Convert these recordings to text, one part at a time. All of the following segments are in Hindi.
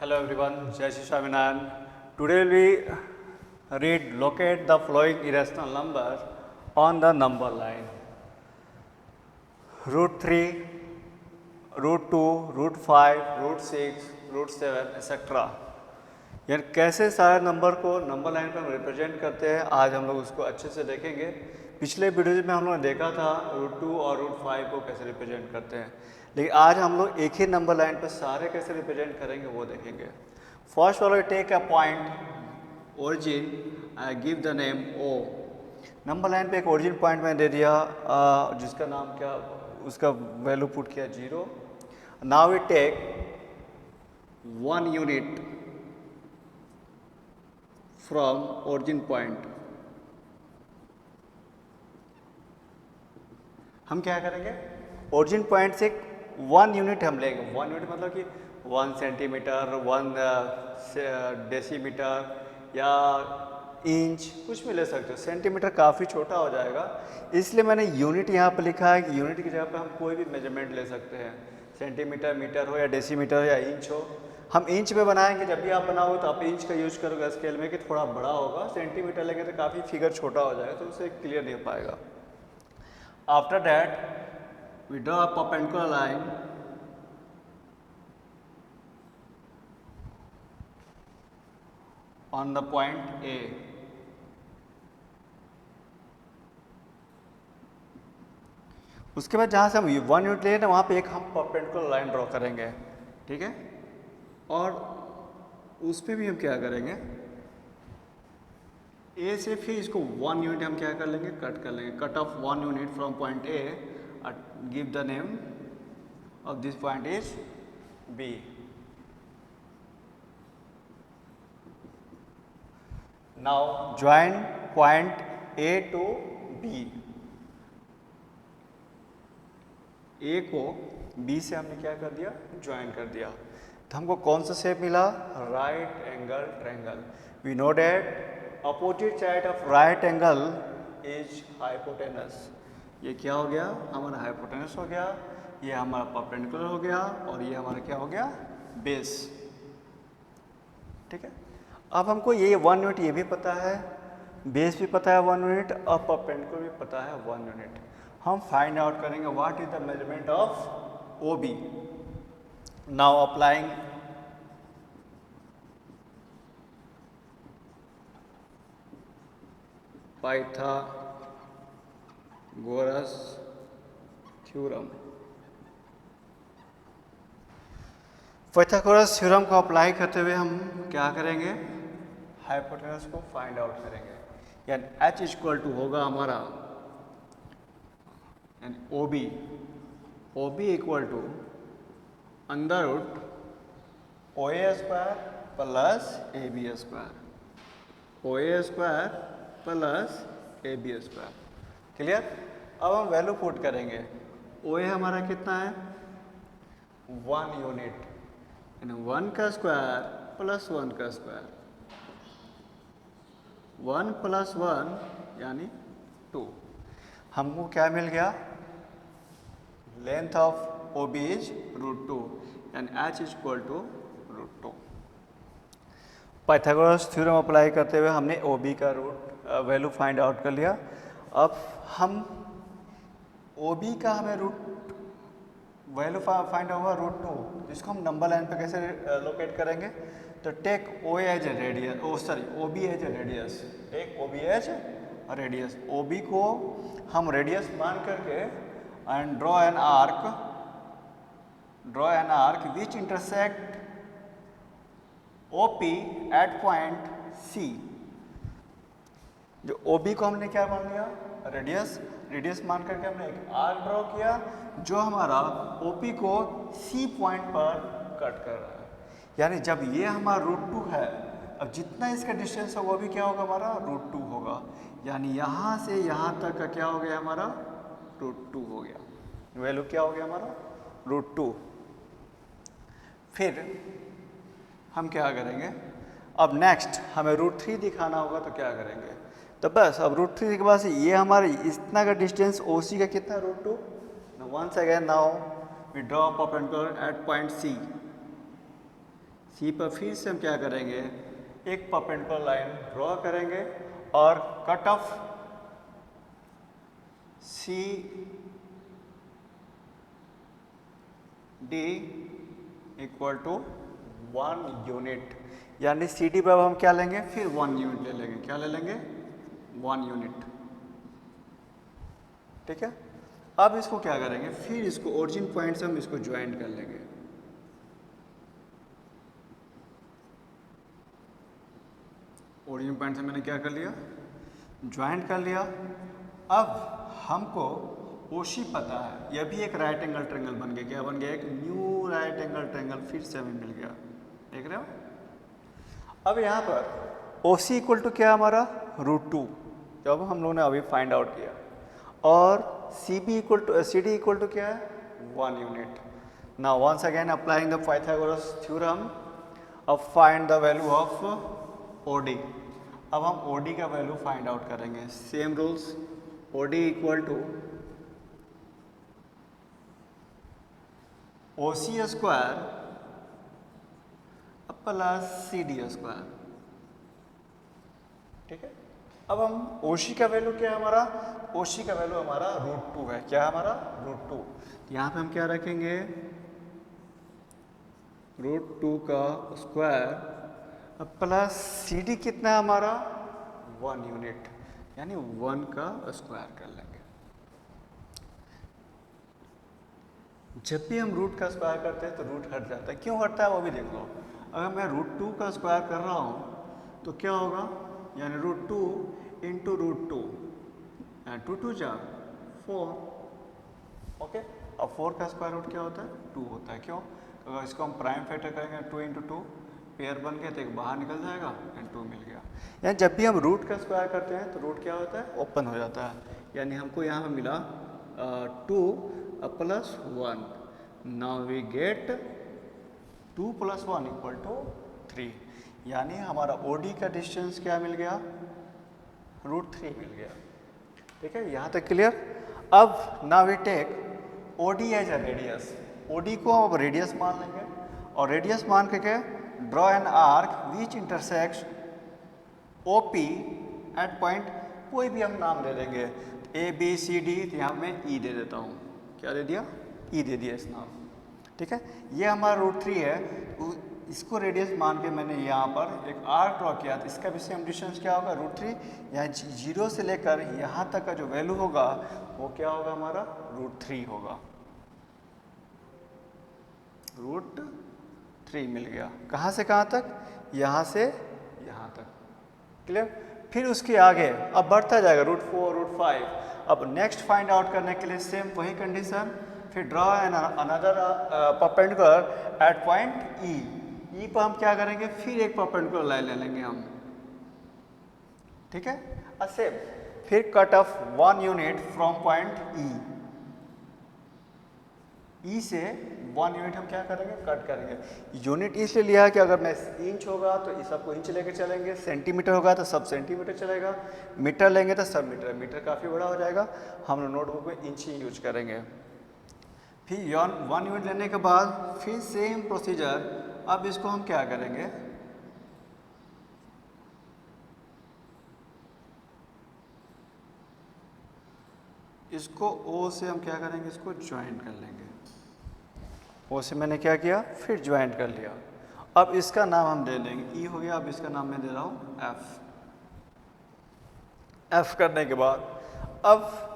Hello everyone, Jai Shri Swaminarayan. Today we read locate the following irrational numbers on the number line. Root 3, root 2, root 5, root 6, root 7, etc. यानी कैसे सारे नंबर को नंबर लाइन पर हम रिप्रेजेंट करते हैं, आज हम लोग उसको अच्छे से देखेंगे। पिछले वीडियो में हम लोगों ने देखा था रूट 2 और रूट 5 को कैसे रिप्रेजेंट करते हैं, लेकिन आज हम लोग एक ही नंबर लाइन पर सारे कैसे रिप्रेजेंट करेंगे वो देखेंगे। फर्स्ट वाला take a point origin, I give the name O. Number line पे एक ओरिजिन पॉइंट मैंने दे दिया जिसका नाम क्या, उसका वैल्यू पुट किया 0। Now we take 1 unit from origin point. हम क्या करेंगे, ओरिजिन पॉइंट से 1 यूनिट हम लेंगे। 1 यूनिट मतलब कि 1 सेंटीमीटर, 1 डेसीमीटर या इंच, कुछ भी ले सकते हो। सेंटीमीटर काफ़ी छोटा हो जाएगा, इसलिए मैंने यूनिट यहाँ पर लिखा है कि यूनिट की जगह पे हम कोई भी मेजरमेंट ले सकते हैं। सेंटीमीटर, मीटर हो या डेसीमीटर हो या इंच हो। हम इंच में बनाएंगे, जब भी आप बनाओगे तो आप इंच का यूज करोगे स्केल में कि थोड़ा बड़ा होगा। सेंटीमीटर लेंगे तो काफ़ी फिगर छोटा हो जाएगा, तो उससे क्लियर नहीं हो पाएगा। After that we draw a perpendicular line on the point A. उसके बाद जहाँ से हम 1 यूनिट ले ना, वहाँ पे एक हम परपेंडिकुलर लाइन ड्रॉ करेंगे, ठीक है। और उस पर भी हम क्या करेंगे, ए से फिर इसको 1 यूनिट हम क्या कर लेंगे, कट कर लेंगे। Cut off 1 unit from point A, give the name of this point is B. Now join point A to B. A को बी से हमने क्या कर दिया, ज्वाइन कर दिया। तो हमको कौन सा शेप मिला, right angle triangle. We know that opposite side of right angle is hypotenuse. ये क्या हो गया, हमारा हाइपोटेनस हो गया, ये हमारा परपेंडिकुलर हो गया, और ये हमारा क्या हो गया, बेस। ठीक है। अब हमको ये 1 यूनिट ये भी पता है, बेस भी पता है 1 यूनिट, और परपेंडिकुलर भी पता है 1 यूनिट। हम फाइंड आउट करेंगे what is the measurement of O B. Now applying Pythagoras theorem. Pythagoras theorem को अप्लाई करते हुए हम क्या करेंगे, हाइपोटेनस को फाइंड आउट करेंगे। यानी h इक्वल टू होगा हमारा O B equal to under root O A square plus A B square. O A square plus A B square. Clear. अब हम वैल्यू पुट करेंगे। ओ ए हमारा कितना है, 1 यूनिट, यानी 1 का स्क्वायर प्लस 1 का स्क्वायर। 1 प्लस 1 यानी 2। हमको क्या मिल गया, length of O B is √2, यानी h is equal to √2। Pythagoras theorem apply करते हुए हमने ओ बी का वैल्यू फाइंड आउट कर लिया। अब हम ओ बी का हमें वैल्यू फाइंड होगा √2, जिसको हम नंबर लाइन पे कैसे लोकेट करेंगे। तो take O as a radius, O B as a radius. Take O B as radius. O B को हम रेडियस मान करके and draw an arc which intersect O P at point C. जो ओ बी को हमने क्या मान लिया, रेडियस मान करके हमने एक आर्क ड्रॉ किया जो हमारा ओ पी को सी पॉइंट पर कट कर रहा है। यानी जब ये हमारा √2 है, अब जितना इसका डिस्टेंस होगा वो भी क्या होगा, हमारा √2 होगा। यानी यहाँ से यहाँ तक का क्या हो गया, हमारा √2 हो गया। वैल्यू क्या हो गया हमारा, √2। फिर हम क्या करेंगे, अब नेक्स्ट हमें √3 दिखाना होगा, तो क्या करेंगे, तो बस अब √3 के बाद ये हमारे इतना का डिस्टेंस ओ सी का कितना, √2। Once again now we draw perpendicular at point C. C पर फिर से हम क्या करेंगे, एक परपेंडिकुलर लाइन ड्रॉ करेंगे और cut off C D equal to 1 unit, यानी सी डी पर हम क्या लेंगे, फिर 1 यूनिट ले लेंगे। क्या ले लेंगे, 1 यूनिट। ठीक है, अब इसको क्या करेंगे, फिर इसको ओरिजिन पॉइंट से हम इसको ज्वाइन कर लेंगे। ओरिजिन पॉइंट से मैंने क्या कर लिया, ज्वाइन कर लिया। अब हमको ओशी पता है, यह भी एक राइट एंगल ट्रायंगल बन गया। क्या बन गया, एक न्यू राइट एंगल ट्रायंगल फिर से हमें मिल गया। देख रहे हो, अब यहाँ पर ओ सी इक्वल टू क्या हमारा, √2, जब हम लोगों ने अभी फाइंड आउट किया। और C B equal to C D equal to क्या है, 1 unit. Now once again applying the Pythagoras theorem, अब find the value of O D. अब हम ओ डी का वैल्यू फाइंड आउट करेंगे। Same rules, O D equal to O C square plus C D square. ठीक है, अब हम ओशी का वैल्यू क्या है हमारा, ओशी का वैल्यू हमारा √2 है। क्या है हमारा, √2। यहाँ पे हम क्या रखेंगे, √2 का स्क्वायर प्लस सी डी कितना है हमारा, 1 यूनिट, यानी 1 का स्क्वायर कर लेंगे। जब भी हम रूट का स्क्वायर करते हैं तो रूट हट जाता है, क्यों हटता है वो भी देख लो। अगर मैं √2 का स्क्वायर कर रहा हूँ तो क्या होगा, यानी √2 इंटू √2, 2 2 जा 4। ओके, अब 4 का स्क्वायर रूट क्या होता है, 2 होता है। क्यों, अगर इसको हम प्राइम फैक्टर करेंगे 2 इंटू 2, पेयर बन गया तो एक बाहर निकल जाएगा एंड 2 मिल गया। यानी जब भी हम रूट का स्क्वायर करते हैं तो रूट क्या होता है, ओपन हो जाता है। यानी हमको यहाँ पर मिला 2 प्लस 1। नाउ वी गेट 2 + 1 = 3, यानी हमारा OD का डिस्टेंस क्या मिल गया, √3 मिल गया। ठीक है, यहाँ तक क्लियर। अब now we take OD as a radius. OD को हम रेडियस मान लेंगे और रेडियस मान करके draw an arc which intersects OP at point, कोई भी हम नाम दे देंगे, ABCD, तो यहाँ मैं E दे देता हूँ। क्या दे दिया, E दे दिया इस नाम। ठीक है, ये हमारा √3 है, इसको रेडियस मान के मैंने यहाँ पर एक आर्क ड्रॉ किया, तो इसका भी सेम डिस्टेंस क्या होगा, √3। यहाँ 0 से लेकर यहाँ तक का जो वैल्यू होगा वो क्या होगा, हमारा √3 होगा। √3 मिल गया। कहाँ से कहाँ तक, यहाँ से यहाँ तक। क्लियर, फिर उसके आगे अब बढ़ता जाएगा √4 √5। अब नेक्स्ट फाइंड आउट करने के लिए सेम वही कंडीशन, फिर draw an another perpendicular at point ई पर हम क्या करेंगे, फिर एक परपेंडिकुलर लाइन ले लेंगे हम। ठीक है, सेम फिर cut off 1 unit from point ई से 1 यूनिट हम क्या करेंगे, कट करेंगे। यूनिट इसलिए लिया है कि अगर मैं इंच होगा तो इस सबको इंच लेके चलेंगे, सेंटीमीटर होगा तो सब सेंटीमीटर चलेगा, मीटर लेंगे तो सब मीटर। मीटर काफ़ी बड़ा हो जाएगा, हम लोग नोटबुक में इंच ही यूज करेंगे। फिर 1 यूनिट लेने के बाद फिर सेम प्रोसीजर, अब इसको हम क्या करेंगे, इसको O से हम क्या करेंगे, इसको ज्वाइन कर लेंगे। O से मैंने क्या किया, फिर ज्वाइन कर लिया। अब इसका नाम हम दे देंगे, E हो गया, अब इसका नाम मैं दे रहा हूँ F। F करने के बाद अब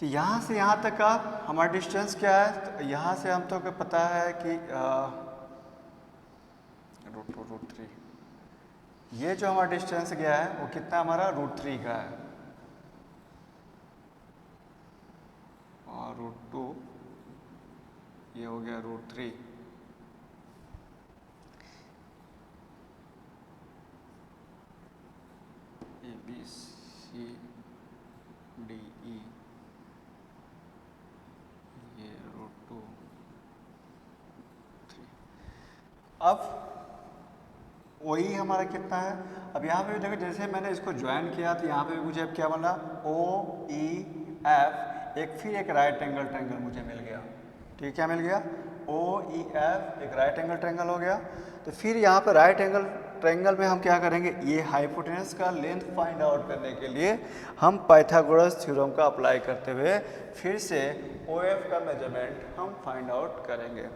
तो यहाँ से यहाँ तक का हमारा डिस्टेंस क्या है, तो यहाँ से हम तो को पता है कि √2 √3, ये जो हमारा डिस्टेंस गया है वो कितना हमारा √3 का है, और √2 ये हो गया √3। ABCDE ये √2 3। अब ओ ई हमारा कितना है। अब यहाँ पे भी देखो, जैसे मैंने इसको ज्वाइन किया तो यहाँ पे भी मुझे अब क्या मिला, ओ ई एफ, एक फिर एक राइट एंगल ट्रायंगल मुझे मिल गया। ठीक, क्या मिल गया, ओ ई एफ, एक राइट एंगल ट्रायंगल हो गया। तो फिर यहाँ पर राइट एंगल ट्रायंगल में हम क्या करेंगे, ये हाइपोटेनस का लेंथ फाइंड आउट करने के लिए हम पाइथागोरस थ्योरम का अप्लाई करते हुए फिर से ओ एफ का मेजरमेंट हम फाइंड आउट करेंगे।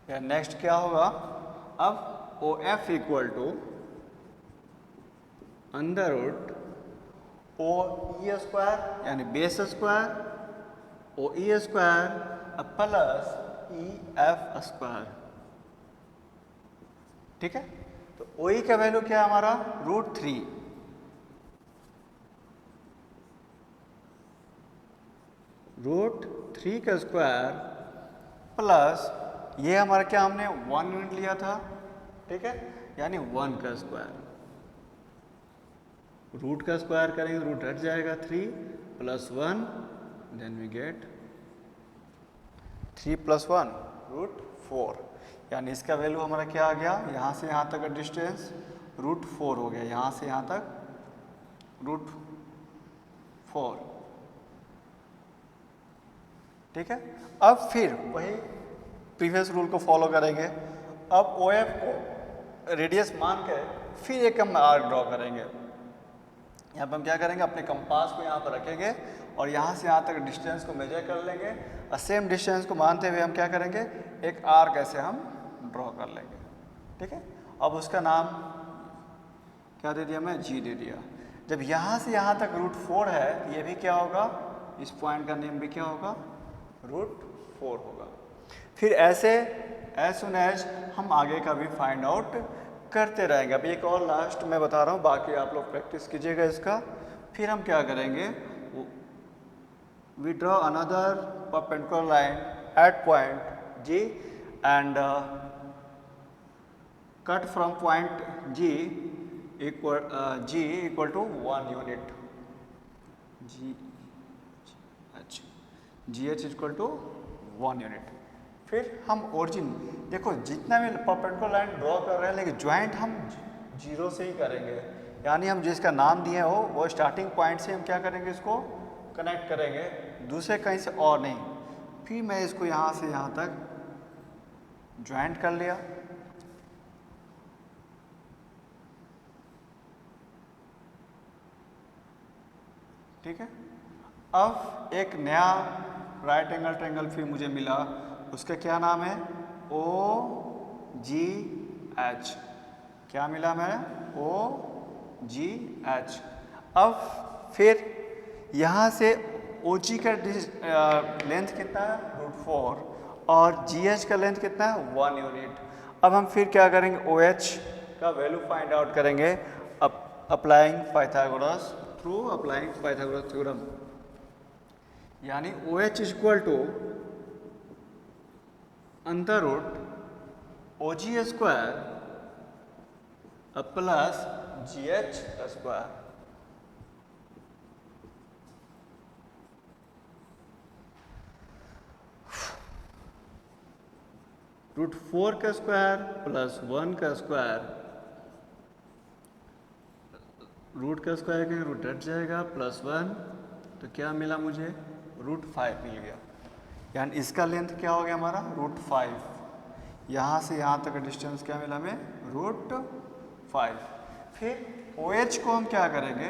या नेक्स्ट क्या होगा, अब O F equal to under root O E square यानी base square O E square plus E F square. ठीक है, तो ओ ई का वैल्यू क्या है हमारा, √3, √3 का स्क्वायर प्लस ये हमारा क्या, हमने 1 यूनिट लिया था। ठीक है, यानी 1 का स्क्वायर, रूट का स्क्वायर करेंगे रूट हट जाएगा, 3 + 1 देन वी गेट 3 + 1 √4, यानी इसका वैल्यू हमारा क्या आ गया, यहाँ से यहाँ तक का डिस्टेंस √4 हो गया, यहाँ से यहाँ तक √4। ठीक है, अब फिर वही प्रीवियस रूल को फॉलो करेंगे। अब ओ एफ को रेडियस मान के फिर एक हम आर्क ड्रॉ करेंगे। यहाँ पर हम क्या करेंगे, अपने कंपास को यहाँ पर रखेंगे और यहाँ से यहाँ तक डिस्टेंस को मेजर कर लेंगे और सेम डिस्टेंस को मानते हुए हम क्या करेंगे, एक आर्क ऐसे हम ड्रॉ कर लेंगे। ठीक है, अब उसका नाम क्या दे दिया, मैं जी दे दिया। जब यहाँ से यहाँ तक √4 है, ये भी क्या होगा, इस पॉइंट का नेम भी क्या होगा, √4 होगा। फिर ऐसे एज सुन एज हम आगे का भी फाइंड आउट करते रहेंगे। अब एक और लास्ट मैं बता रहा हूँ, बाकी आप लोग प्रैक्टिस कीजिएगा इसका। फिर हम क्या करेंगे, we draw another perpendicular line at point G and cut from point G equal to 1 unit, G H equal to 1 unit. फिर हम ओरिजिन, देखो जितना भी परपेंडिकुलर लाइन ड्रॉ कर रहे हैं, लेकिन ज्वाइंट हम 0 से ही करेंगे, यानी हम जिसका नाम दिए हो वो स्टार्टिंग पॉइंट से हम क्या करेंगे, इसको कनेक्ट करेंगे, दूसरे कहीं से और नहीं। फिर मैं इसको यहाँ से यहाँ तक ज्वाइंट कर लिया। ठीक है, अब एक नया राइट एंगल ट्रायंगल फिर मुझे मिला, उसका क्या नाम है, ओ जी एच। क्या मिला मैं, ओ जी एच। अब फिर यहाँ से ओ जी का लेंथ कितना है, √4, और जी एच का लेंथ कितना है, 1 यूनिट। अब हम फिर क्या करेंगे, ओ एच का वैल्यू फाइंड आउट करेंगे अप्लाइंग पाइथागोरस थ्योरम, यानी O H equal to under root O G square plus G H square. √4 का स्क्वायर प्लस 1 का स्क्वायर, रूट का स्क्वायर करेंगे रूट हट जाएगा, +1, तो क्या मिला मुझे, √5 मिल गया। यानी इसका लेंथ क्या हो गया हमारा, √5। यहाँ से यहाँ तक का डिस्टेंस क्या मिला हमें, √5। फिर OH को हम क्या करेंगे,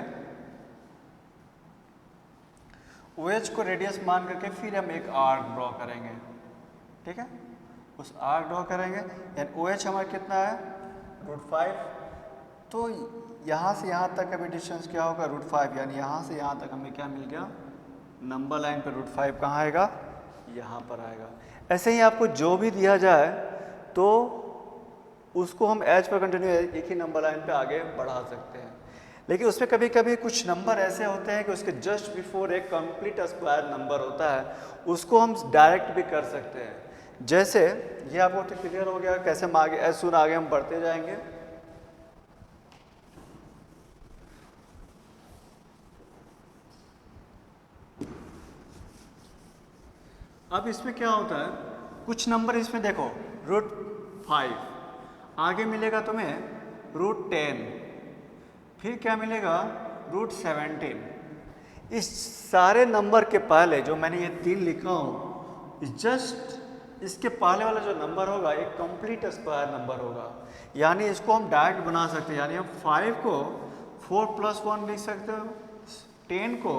OH को रेडियस मान करके फिर हम एक आर्क ड्रॉ करेंगे। ठीक है, उस आर्क ड्रॉ करेंगे, यानी OH हमारा कितना है, √5। तो यहाँ से यहाँ तक का भी डिस्टेंस क्या होगा, √5, यानी यहाँ से यहाँ तक हमें क्या मिल गया, नंबर लाइन पर √5 कहाँ आएगा, यहाँ पर आएगा। ऐसे ही आपको जो भी दिया जाए तो उसको हम एज पर कंटिन्यू एक ही नंबर लाइन पे आगे बढ़ा सकते हैं, लेकिन उसमें कभी कभी कुछ नंबर ऐसे होते हैं कि उसके जस्ट बिफोर एक कंप्लीट स्क्वायर नंबर होता है, उसको हम डायरेक्ट भी कर सकते हैं। जैसे ये आपको तो क्लियर हो गया, कैसे हम आगे एज सुन आगे हम बढ़ते जाएंगे। अब इसमें क्या होता है, कुछ नंबर इसमें देखो 5, आगे मिलेगा तुम्हें √10, फिर क्या मिलेगा √17। इस सारे नंबर के पहले जो मैंने ये 3 लिखा हूँ, जस्ट इसके पहले वाला जो नंबर होगा एक कंप्लीट स्क्वायर नंबर होगा, यानी इसको हम डायरेक्ट बना सकते हैं। यानी हम 5 को 4 + 1 लिख सकते हो, 10 को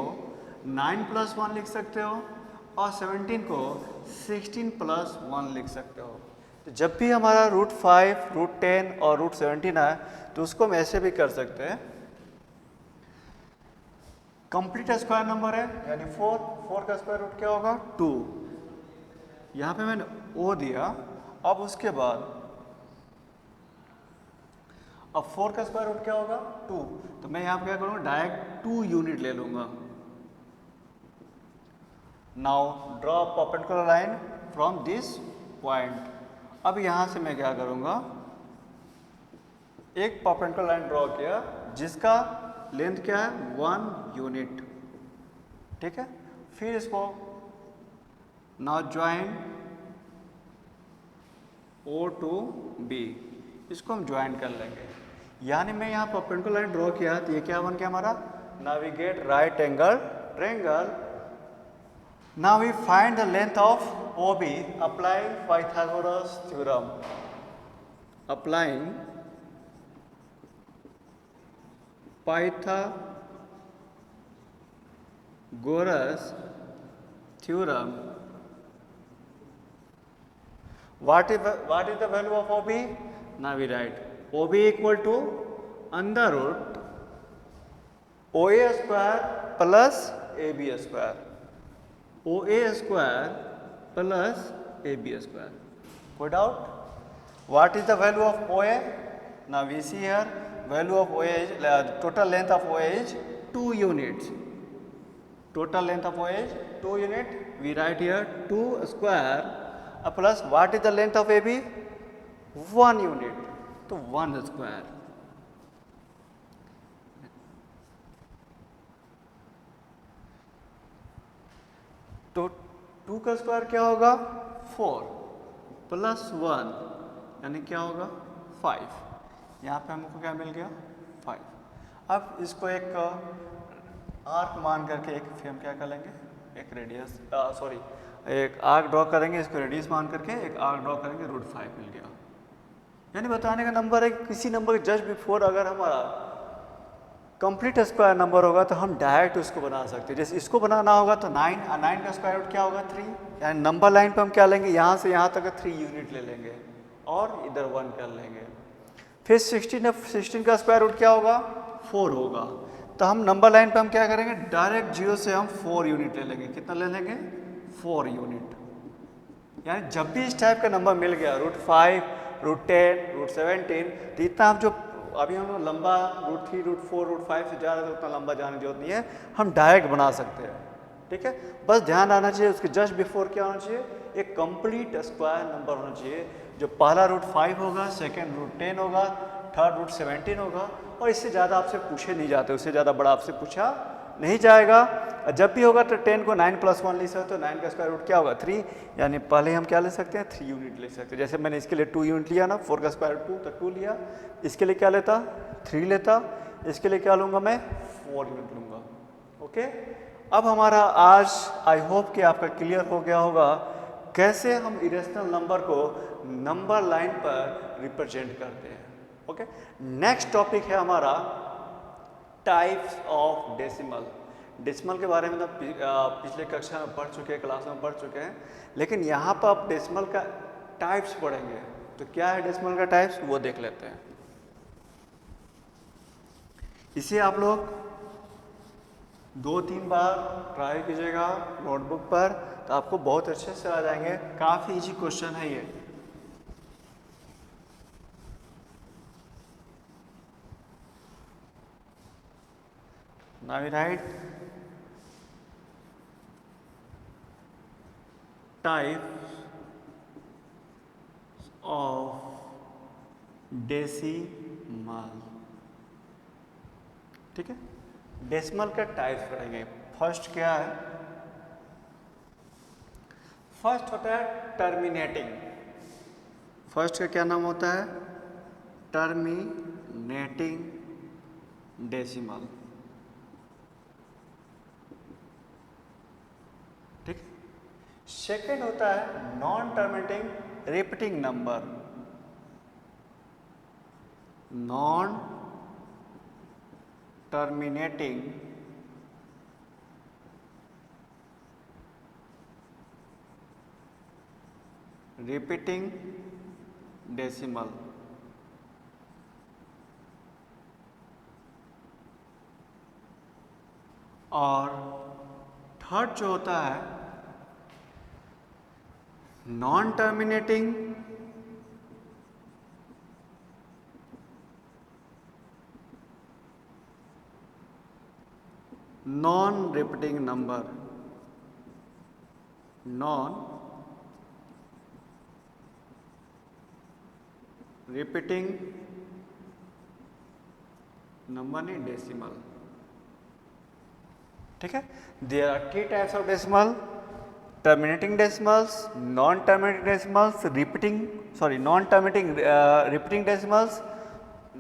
9 + 1 लिख सकते हो, और 17 को 16 + 1 लिख सकते हो। तो जब भी हमारा √5, √10 और √17 है तो उसको हम ऐसे भी कर सकते हैं। कंप्लीट स्क्वायर नंबर है यानी 4 का स्क्वायर रूट क्या होगा 2, यहाँ पे मैंने ओ दिया। अब उसके बाद अब 4 का स्क्वायर रूट क्या होगा 2, तो मैं यहाँ पे क्या करूँगा डायरेक्ट 2 यूनिट ले लूँगा। Now draw perpendicular line from this point. अब यहाँ से मैं क्या करूँगा, एक परपेंडिकुलर लाइन ड्रॉ किया जिसका लेंथ क्या है 1 यूनिट, ठीक है। फिर इसको now join O to B, इसको हम ज्वाइन कर लेंगे। यानी मैं यहाँ परपेंडिकुलर लाइन ड्रॉ किया तो ये क्या बन गया हमारा, नाविगेट right angle triangle. Now we find the length of OB applying Pythagoras theorem. अप्लाइंग Pythagoras theorem. What is the value of OB? Now we write OB equal to under root OA square plus AB square. OA square plus AB square. Put out. What is the value of OA? Now we see here value of OA is total length of OA is 2 units. Total length of OA is 2 unit. We write here 2 square plus what is the length of AB? 1 unit. So 1 square. तो 2 का स्क्वायर क्या होगा 4 + 1 यानी क्या होगा 5। यहाँ पे हमको क्या मिल गया 5। अब इसको एक आर्क मान करके एक फिर हम क्या कर लेंगे, एक रेडियस एक आर्क ड्रॉ करेंगे, इसको रेडियस मान करके एक आर्क ड्रॉ करेंगे, √5 मिल गया। यानी बताने का नंबर है किसी नंबर के जस्ट बिफोर अगर हमारा कंप्लीट स्क्वायर नंबर होगा तो हम डायरेक्ट उसको बना सकते हैं। जैसे इसको बनाना होगा तो 9 का स्क्वायर रूट क्या होगा 3, यानी नंबर लाइन पे हम क्या लेंगे, यहाँ से यहाँ तक 3 यूनिट ले लेंगे और इधर 1 कर लेंगे। फिर 16 का स्क्वायर रूट क्या होगा 4 होगा, तो हम नंबर लाइन पे हम क्या करेंगे डायरेक्ट 0 से हम 4 यूनिट ले लेंगे। कितना ले लेंगे 4 यूनिट। यानी जब भी इस टाइप का नंबर मिल गया √5, √10, √17, तो इतना हम जो अभी हम लंबा √3, √4, √5 से ज़्यादा तो उतना लंबा जाने की जरूरत नहीं है, हम डायरेक्ट बना सकते हैं। ठीक है, बस ध्यान आना चाहिए उसके जस्ट बिफोर क्या होना चाहिए, एक कंप्लीट स्क्वायर नंबर होना चाहिए। जो पहला √5 होगा, सेकेंड √10 होगा, थर्ड √17 होगा, और इससे ज़्यादा आपसे पूछे नहीं जाते, उससे ज़्यादा बड़ा आपसे पूछा नहीं जाएगा। जब भी होगा तो 10 को 9 + 1 ले सकते हो, 9 का स्क्वायर रूट क्या होगा 3, यानी पहले हम क्या ले सकते हैं 3 यूनिट ले सकते हैं। जैसे मैंने इसके लिए 2 यूनिट लिया ना, 4 का स्क्वायर 2 तो 2 लिया, इसके लिए क्या लेता 3 लेता, इसके लिए क्या लूँगा मैं 4 यूनिट लूँगा। ओके, अब हमारा आज आई होप कि आपका क्लियर हो गया होगा कैसे हम इरेशनल नंबर को नंबर लाइन पर रिप्रेजेंट करते हैं। ओके, नेक्स्ट टॉपिक है हमारा टाइप्स ऑफ डेसिमल। डेसिमल के बारे में तो पिछले कक्षा में पढ़ चुके हैं, क्लास में पढ़ चुके हैं, लेकिन यहाँ पर आप डेसिमल का टाइप्स पढ़ेंगे। तो क्या है डेसिमल का टाइप्स वो देख लेते हैं। इसे आप लोग 2-3 बार ट्राई कीजिएगा नोटबुक पर, तो आपको बहुत अच्छे से आ जाएंगे। काफ़ी इजी क्वेश्चन है ये। Now we write types of decimal. ठीक है, डेसिमल का टाइप्स पढ़ेंगे। फर्स्ट क्या है, फर्स्ट होता है टर्मिनेटिंग। फर्स्ट का क्या नाम होता है? Terminating decimal. ठीक। सेकेंड होता है non terminating repeating number. Non terminating repeating decimal. और थर्ड जो होता है non terminating non repeating number. Non repeating number नहीं, डेसिमल। ठीक है। There are three types of decimal: terminating decimals, non terminating decimals, non terminating repeating decimals,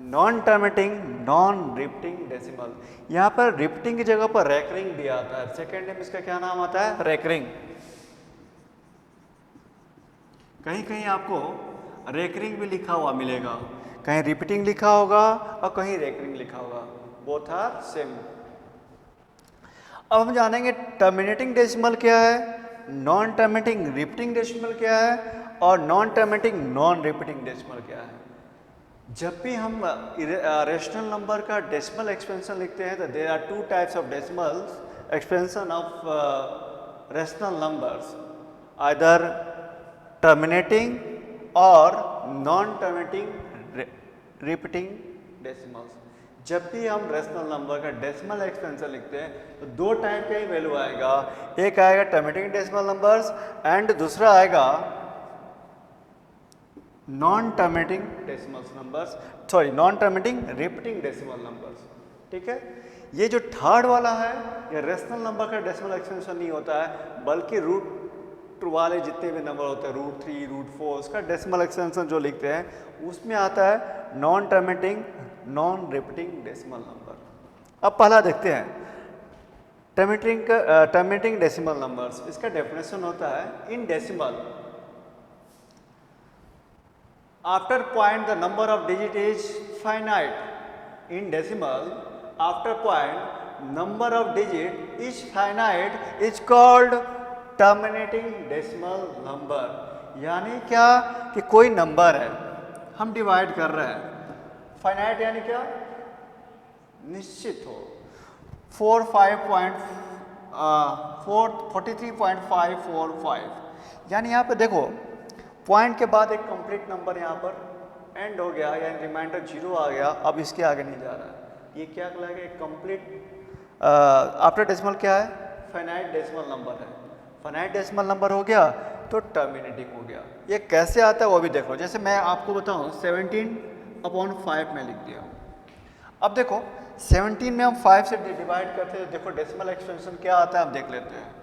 non terminating non repeating decimal. यहाँ पर रिपीटिंग की जगह पर रेकरिंग भी आता है। सेकेंड नेम इसका क्या नाम आता है? रेकरिंग। कहीं कहीं आपको रेकरिंग भी लिखा हुआ मिलेगा, कहीं रिपीटिंग लिखा होगा और कहीं रेकरिंग लिखा होगा। Both are same. अब हम जानेंगे टर्मिनेटिंग डेसिमल क्या है, नॉन टर्मिनेटिंग रिपीटिंग डेसिमल क्या है और non terminating non repeating decimal क्या है। जब भी हम रेशनल नंबर का डेसिमल एक्सपेंशन लिखते हैं तो there are two types of decimals expansion of rational numbers, either terminating और नॉन टर्मिनेटिंग रिपीटिंग डेसिमल्स। जब भी हम रेशनल नंबर का डेसिमल एक्सपेंशन लिखते हैं तो दो टाइप का ही वैल्यू आएगा। एक आएगा टर्मिनेटिंग डेसिमल नंबर्स एंड दूसरा आएगा non terminating decimals numbers, sorry non terminating repeating decimal numbers. ठीक है। ये जो थर्ड वाला है ये रेशनल नंबर का डेसिमल एक्सपेंशन नहीं होता है, बल्कि रूट वाले जितने भी नंबर होते हैं, रूट 3, रूट 4, उसका डेसिमल एक्सपेंशन जो लिखते हैं उसमें आता है non terminating non repeating decimal number. अब पहला देखते हैं टर्मिनेटिंग डेसिमल नंबर्स। इसका डेफिनेशन होता है in decimal after point the number of digit is finite. In decimal, after point number of digit is finite is called terminating decimal number। यानी क्या कि कोई नंबर है, हम डिवाइड कर रहे हैं, फाइनाइट यानी क्या? निश्चित हो। 43.545, यानी यहाँ पे देखो पॉइंट के बाद एक कंप्लीट नंबर यहाँ पर एंड हो गया, यानी रिमाइंडर 0 आ गया, अब इसके आगे नहीं जा रहा है। ये क्या कहलाएगा? एक कंप्लीट आफ्टर डेसिमल क्या है? फाइनाइट डेसिमल नंबर है। फाइनाइट डेसिमल नंबर हो गया तो टर्मिनेटिंग हो गया। ये कैसे आता है वो भी देखो। जैसे मैं आपको बताऊँ 17/5 में लिख दिया। अब देखो 17 में हम 5 से डिवाइड करते हैं, देखो डेसिमल एक्सपेंशन क्या आता है आप देख लेते हैं।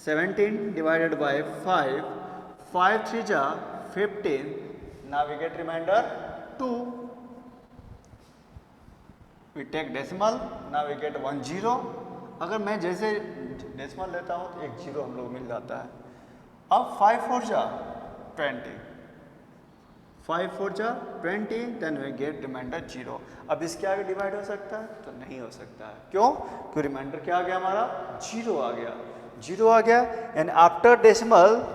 17 डिवाइडेड बाय 5, 5 3 जा 15, now we get remainder 2, we take decimal, now we get 1 0। अगर मैं जैसे डेसिमल लेता हूँ तो एक 0 हम लोग मिल जाता है। अब 5 4 जा 20, 5 4 जा 20, then we get remainder 0। अब इसके आगे डिवाइड हो सकता है? तो नहीं हो सकता है। क्यों? क्योंकि रिमाइंडर क्या आ गया हमारा? 0 आ गया। 0 आ गया and after decimal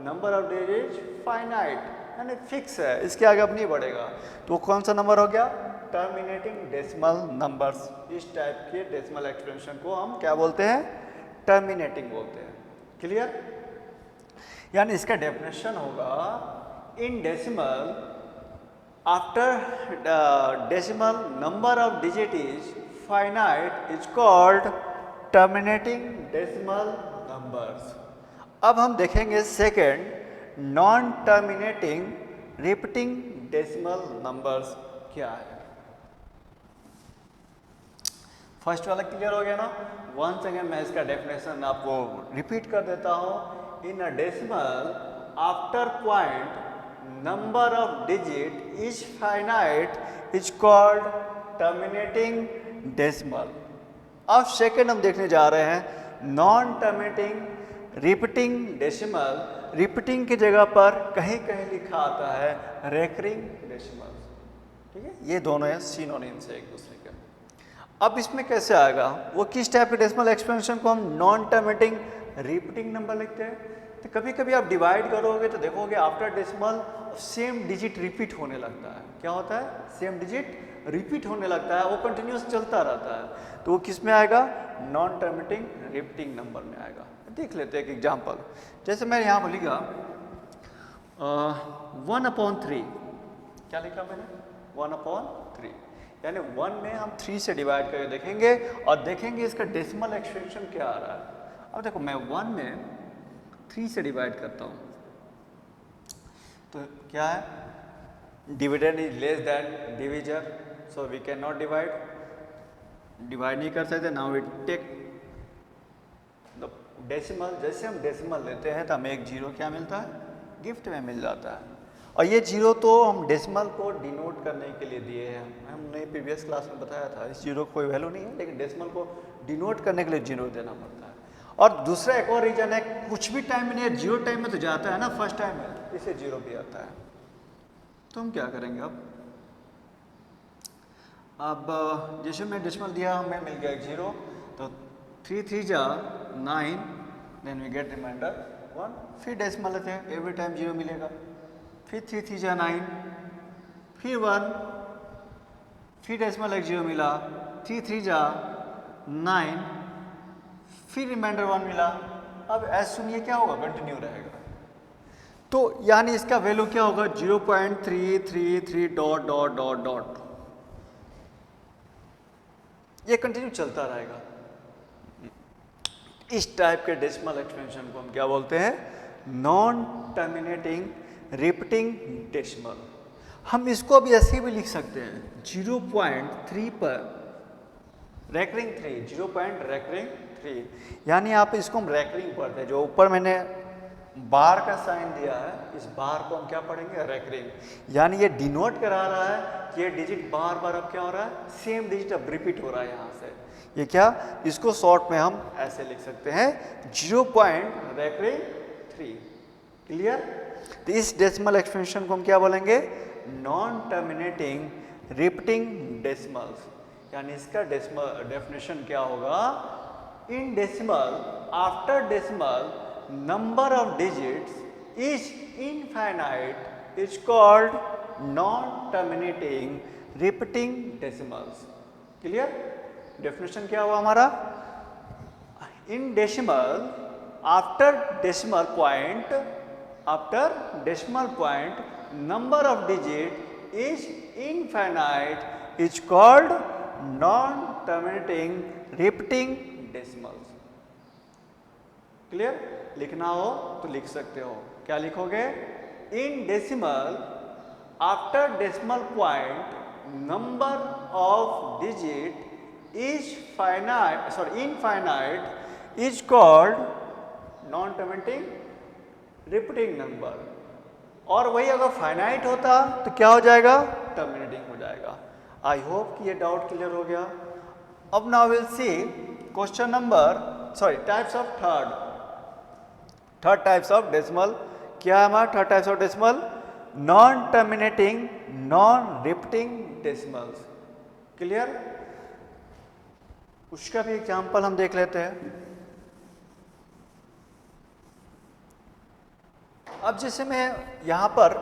number of digit finite यानी फिक्स है, इसके आगे अब नहीं बढ़ेगा। तो कौन सा नंबर हो गया? Terminating decimal numbers. इस टाइप के डेसिमल एक्सपेंशन को हम क्या बोलते हैं? टर्मिनेटिंग बोलते हैं। क्लियर? यानी इसका डेफिनेशन होगा in decimal after decimal number of digit is finite is called terminating decimal numbers. अब हम देखेंगे second non terminating repeating decimal numbers क्या है। फर्स्ट वाला क्लियर हो गया ना? वंस अगेन मैं इसका डेफिनेशन आपको रिपीट कर देता हूँ। In a decimal after point number of digit is finite is called terminating decimal। अब सेकेंड हम देखने जा रहे हैं non terminating repeating decimal. Repeating की जगह पर कहीं कहीं लिखा आता है रेकरिंग डेसिमल। ठीक है, ये दोनों है सिनोनिम्स है एक दूसरे के। अब इसमें कैसे आएगा, वो किस टाइप के डेसिमल एक्सपेंशन को हम नॉन टर्मिनेटिंग रिपीटिंग नंबर लिखते हैं। तो कभी कभी आप डिवाइड करोगे तो देखोगे after decimal same digit repeat होने लगता है। क्या होता है, सेम डिजिट रिपीट होने लगता है, वो कंटिन्यूस चलता रहता है। तो वो किस में आएगा, नॉन टर्मिनेटिंग रिपीटिंग नंबर में आएगा। देख लेते हैं एक एग्जांपल। जैसे मैं यहाँ पर लिखा 1/3। क्या लिखा मैंने, 1/3, यानी 1 में हम 3 से डिवाइड करके देखेंगे और देखेंगे इसका डेसिमल एक्सपेंशन क्या आ रहा है। अब देखो मैं 1 में 3 से डिवाइड करता हूँ तो क्या है, dividend is less than divisor, so we can not divide नहीं कर सकते। Now we take the decimal. जैसे हम डेसिमल लेते हैं तो हमें एक जीरो क्या मिलता है, गिफ्ट में मिल जाता है। और ये जीरो तो हम डेसिमल को डिनोट करने के लिए दिए हैं, हमने प्रीवियस क्लास में बताया था। इस जीरो को कोई वैल्यू नहीं है, लेकिन डेसिमल को डिनोट करने के लिए जीरो देना पड़ता है। और दूसरा एक और रीजन है, कुछ भी टाइम में नहीं, जीरो टाइम में तो जाता है ना फर्स्ट टाइम में, इसे जीरो भी आता है। तो हम क्या करेंगे अब जैसे मैं डेसिमल दिया, हमें मिल गया एक जीरो, तो 3 3 जा 9, देन वी गेट रिमाइंडर 1। फिर डेसिमल लेते हैं, एवरी टाइम जीरो मिलेगा। फिर 3 3 जा 9, फिर 1, फिर डेसिमल एक जीरो मिला, 3 3 जा 9, फिर रिमाइंडर 1 मिला। अब ऐसे सुनिए क्या होगा, कंटिन्यू रहेगा। तो यानी इसका वैल्यू क्या होगा, 0.333 डॉट डॉट डॉट डॉट, ये कंटिन्यू चलता रहेगा। इस टाइप के डेसिमल एक्सपेंशन को हम क्या बोलते हैं, नॉन टर्मिनेटिंग रिपीटिंग डेसिमल। हम इसको भी ऐसे भी लिख सकते हैं 0.3 पर रेकरिंग 3, 0.3, यानी आप इसको हम रेकरिंग पढ़ते हैं। जो ऊपर मैंने बार का साइन दिया है, इस बार को हम क्या पढ़ेंगे, रेकरिंग। यानी ये डिनोट करा रहा है कि ये डिजिट बार बार अब क्या हो रहा है, सेम डिजिट अब रिपीट हो रहा है यहाँ से। ये क्या, इसको शॉर्ट में हम ऐसे लिख सकते हैं 0.3। क्लियर। तो इस डेसिमल एक्सपेंशन को हम क्या बोलेंगे, नॉन टर्मिनेटिंग रिपीटिंग डेसिमल्स। यानी इसका डेसिमल डेफिनेशन क्या होगा, in decimal after decimal number of digits is infinite is called non-terminating repeating decimals। Clear. Definition क्या हुआ हमारा, in decimal after decimal point number of digit is infinite is called non-terminating repeating decimals। Clear. लिखना हो तो लिख सकते हो, क्या लिखोगे, in decimal after decimal point number of digit is infinite is called non terminating repeating number. और वही अगर फाइनाइट होता तो क्या हो जाएगा, टर्मिनेटिंग हो जाएगा। आई होप कि ये डाउट क्लियर हो गया। अब now will see question number types of third types of decimal. क्या है हमारा third types of decimal, non terminating non repeating decimals. Clear. उसका भी एग्जांपल हम देख लेते हैं। अब जैसे मैं यहां पर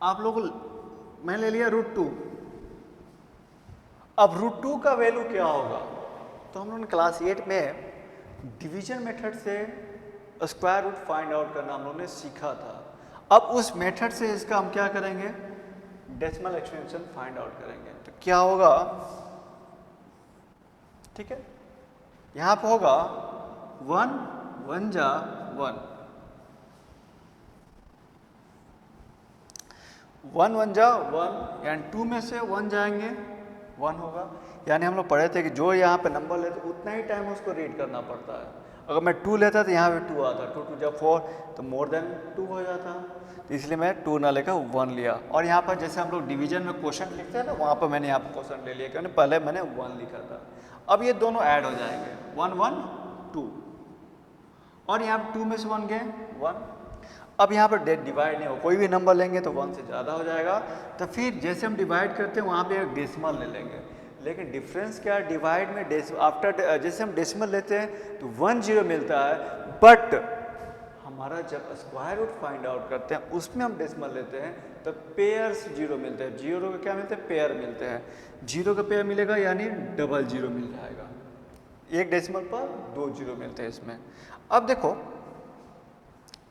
आप लोग, मैं ले लिया √2। अब √2 का वैल्यू क्या होगा, तो हम लोगों ने क्लास 8 में डिवीजन मेथड से स्क्वायर रूट फाइंड आउट करना हम लोगों ने सीखा था। अब उस मेथड से इसका हम क्या करेंगे, डेसिमल एक्सपेंशन फाइंड आउट करेंगे। तो क्या होगा, ठीक है, यहां पे होगा 1 1 जा 1, 1 1 जा 1, यानी 2 में से 1 जाएंगे 1 होगा। यानी हम लोग पढ़े थे कि जो यहाँ पे नंबर लेते उतना ही टाइम उसको रीड करना पड़ता है। अगर मैं 2 लेता तो यहाँ पे 2 आता, 2 2 जब 4 तो मोर देन 2 हो जाता, तो इसलिए मैं 2 ना लेकर 1 लिया। और यहाँ पर जैसे हम लोग डिवीजन में क्वेश्चन लिखते हैं ना, वहाँ पर मैंने यहाँ पर क्वेश्चन ले लिया क्योंकि पहले मैंने 1 लिखा था। अब ये दोनों ऐड हो जाएंगे, 1 1 2, और यहाँ पर 2 में से 1 गए 1। अब यहाँ पर डिवाइड नहीं हो, कोई भी नंबर लेंगे तो 1 से ज़्यादा हो जाएगा, तो फिर जैसे हम डिवाइड करते हैं वहाँ पे एक डेसिमल ले लेंगे। लेकिन डिफरेंस क्या है, डिवाइड में आफ्टर जैसे हम डेसिमल लेते हैं तो 1 0 मिलता है, बट हमारा जब स्क्वायर रूट फाइंड आउट करते हैं उसमें हम डेसिमल लेते हैं तो पेयर्स 0 मिलते हैं। 0 के क्या मिलते हैं, पेयर मिलते हैं। 0 का पेयर मिलेगा यानी डबल 0 मिल जाएगा। एक डेसिमल पर 2 0 मिलते हैं इसमें। अब देखो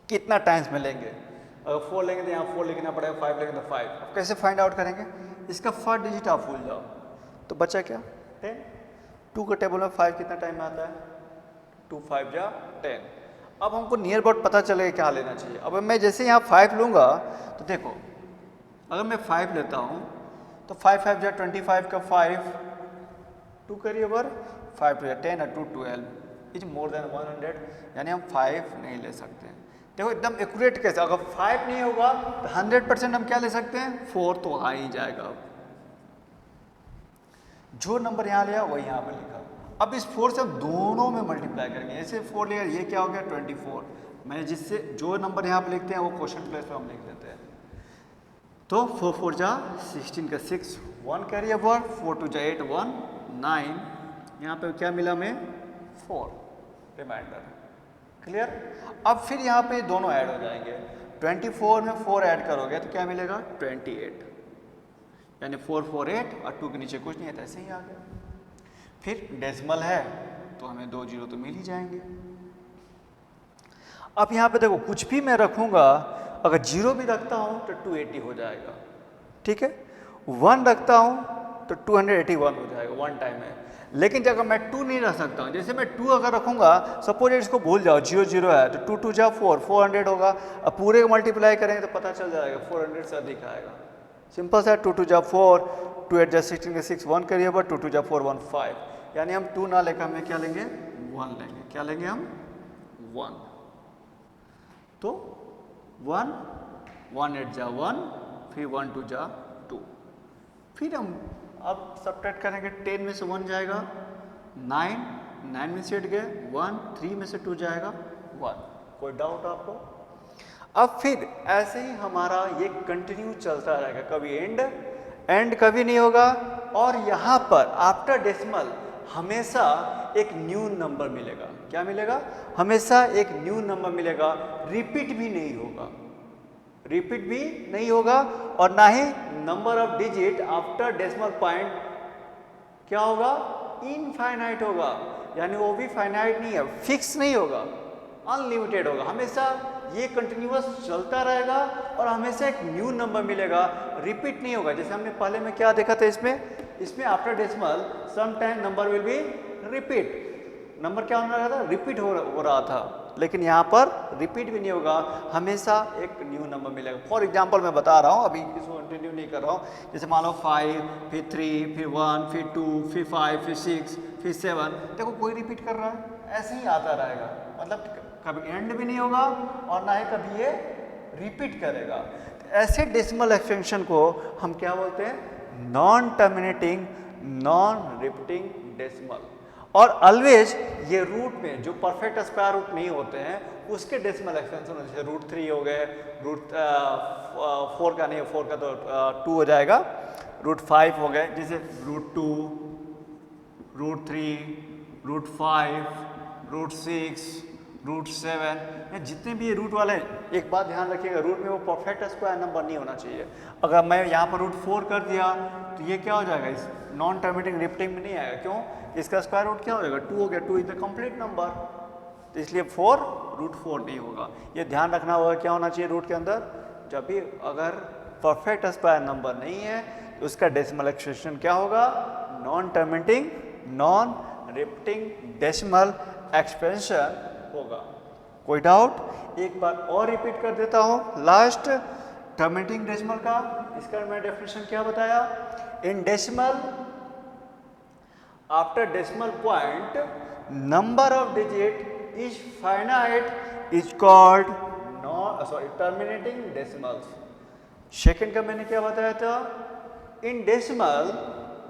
कितना टाइम्स में लेंगे, अगर 4 लेंगे तो यहाँ 4 लिखना पड़ेगा, 5 लेंगे तो 5। अब कैसे फाइंड आउट करेंगे, इसका फर्स्ट डिजिट आप भूल जाओ तो बचा क्या 10। 2 के टेबल में 5 कितना टाइम में आता है, 2 5 जा 10। अब हमको नियर अबाउट पता चलेगा क्या लेना चाहिए। अब मैं जैसे यहाँ 5 लूँगा तो देखो अगर मैं 5 लेता हूँ तो 5 5 जा 25 का 5, 2 करिए ओवर 5 2 10 और 2 12 इज मोर देन 100, यानी हम 5 नहीं ले सकते हैं। देखो एकदम एक्यूरेट कैसे, अगर 5 नहीं होगा तो 100% हम क्या ले सकते हैं, 4 तो आ ही जाएगा। जो नंबर यहाँ लिया वही यहाँ पर लिखा। अब इस 4 से हम दोनों में मल्टीप्लाई करेंगे, ऐसे 4 लिया, ये क्या हो गया 24। मैंने जिससे जो नंबर यहाँ पर लिखते हैं वो क्वेश्चन प्लेस पे हम लिख देते हैं। तो 4 4 जा 16 का 6, 1 कैरी ओवर, 4 2 जा 8 1 9, यहाँ पे क्या मिला हमें 4 रिमाइंडर। क्लियर। अब फिर यहाँ पे दोनों ऐड हो जाएंगे, 24 में 4 ऐड करोगे तो क्या मिलेगा 28, यानी 4 4 8 और 2 के नीचे कुछ नहीं है तो ऐसे ही आ गया। फिर डेसिमल है तो हमें 2 0 तो मिल ही जाएंगे। अब यहाँ पे देखो कुछ भी मैं रखूँगा, अगर 0 भी रखता हूँ तो 280 हो जाएगा, ठीक है। 1 रखता हूँ तो 281 हो जाएगा वन टाइम में। लेकिन जब मैं 2 नहीं रख सकता हूँ, जैसे मैं 2 अगर रखूँगा, सपोज इसको भूल जाओ 0 0 है तो 2 2 जा 4 400 होगा। अब पूरे को मल्टीप्लाई करेंगे तो पता चल जाएगा 400 से अधिक आएगा। सिंपल सा, 2 2 जा 4, 2 8 जा 16 के 6, 1 करिए बट 2 2 जा 4 1 5, यानी हम 2 ना लेकर हमें क्या लेंगे 1 लेंगे। क्या लेंगे हम 1, तो 1 1 8 जा 1, फिर 1 2 जा 2, फिर हम अब सब्ट्रैक्ट करेंगे। 10 में से 1 जाएगा 9, 9 में से 8 गए 1, 3 में से 2 जाएगा 1। कोई डाउट आपको। अब फिर ऐसे ही हमारा ये कंटिन्यू चलता रहेगा, कभी एंड कभी नहीं होगा। और यहाँ पर आफ्टर डेसिमल हमेशा एक न्यू नंबर मिलेगा। क्या मिलेगा, हमेशा एक न्यू नंबर मिलेगा, रिपीट भी नहीं होगा, रिपीट भी नहीं होगा। और ना ही number of digit after decimal point क्या होगा, इनफाइनाइट होगा, यानी वो भी फाइनाइट नहीं है, फिक्स नहीं होगा, अनलिमिटेड होगा। हमेशा ये कंटिन्यूअस चलता रहेगा और हमेशा एक न्यू नंबर मिलेगा, रिपीट नहीं होगा। जैसे हमने पहले में क्या देखा था, इसमें after decimal some time number will be repeat, number क्या होने लगा था, रिपीट हो रहा था। लेकिन यहाँ पर रिपीट भी नहीं होगा, हमेशा एक न्यू नंबर मिलेगा। फॉर एग्जांपल मैं बता रहा हूँ, अभी इसको कंटिन्यू नहीं कर रहा हूँ। जैसे मान लो 5, फिर 3, फिर 1, फिर 2, फिर 5, फिर 6, फिर 7, देखो कोई रिपीट कर रहा है, ऐसे ही आता रहेगा। मतलब कभी एंड भी नहीं होगा और ना ही कभी ये रिपीट करेगा। तो ऐसे डेसिमल एक्सटेंशन को हम क्या बोलते हैं, non terminating non repeating decimal. और ऑलवेज ये रूट में जो परफेक्ट स्क्वायर रूट नहीं होते हैं उसके डेसिमल एक्सटेंशन, जैसे √3 हो गए, √4 का नहीं, 4 का तो 2 हो जाएगा, √5 हो गए, जैसे √2, √3, √5, √6, √7, जितने भी ये रूट वाले हैं, एक बात ध्यान रखिएगा, रूट में वो परफेक्ट स्क्वायर नंबर नहीं होना चाहिए। अगर मैं यहाँ पर √4 कर दिया तो ये क्या हो जाएगा, इस नॉन टर्मिनेटिंग रिपीटिंग में नहीं आएगा। क्यों, इसका स्क्वायर रूट क्या हो जाएगा 2 हो गया, 2 इज द कंप्लीट नंबर, तो इसलिए 4 √4 नहीं होगा। ये ध्यान रखना होगा क्या होना चाहिए रूट के अंदर, जब भी अगर परफेक्ट स्क्वायर नंबर नहीं है तो उसका डेसिमल एक्सटेंशन क्या होगा, non terminating non repeating decimal expansion होगा। कोई डाउट, एक बार और रिपीट कर देता हूं लास्ट टर्मिनेटिंग डेसिमल का। इसका मैं डेफिनेशन क्या बताया, in decimal after decimal point number of digit is finite is called terminating decimals. Second का मैंने क्या बताया था? In decimal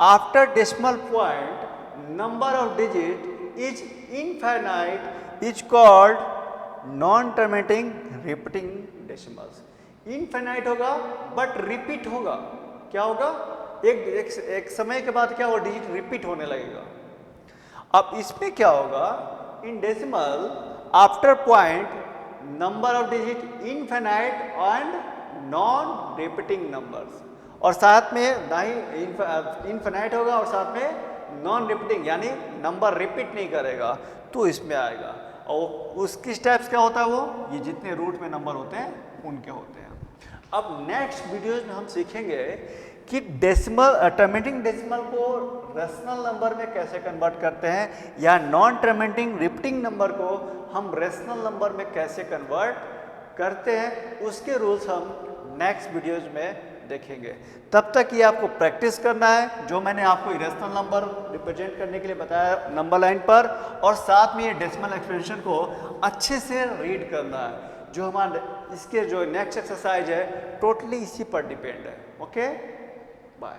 after decimal point number of digit is infinite is called non terminating repeating decimals. Infinite होगा बट रिपीट होगा. क्या होगा? एक समय के बाद क्या वो डिजिट रिपीट होने लगेगा. अब इसमें क्या होगा? In decimal after point number of digit infinite and non repeating numbers. और साथ में ना ही इनफाइनाइट होगा और साथ में नॉन रिपीटिंग यानी नंबर रिपीट नहीं करेगा, तो इसमें आएगा. और उसकी स्टेप्स क्या होता है? वो ये जितने रूट में नंबर होते हैं उनके होते हैं. अब नेक्स्ट वीडियोज में हम सीखेंगे कि डेसिमल टर्मिनेटिंग डेसिमल को रेशनल नंबर में कैसे कन्वर्ट करते हैं या नॉन टर्मिनेटिंग रिपीटिंग नंबर को हम रेशनल नंबर में कैसे कन्वर्ट करते हैं. उसके रूल्स हम नेक्स्ट वीडियोज में देखेंगे. तब तक ये आपको प्रैक्टिस करना है जो मैंने आपको इरेशनल नंबर रिप्रेजेंट करने के लिए बताया नंबर लाइन पर, और साथ में ये डेसिमल एक्सप्रेशन को अच्छे से रीड करना है. जो हमारे इसके जो नेक्स्ट एक्सरसाइज है टोटली इसी पर डिपेंड है. Okay, bye.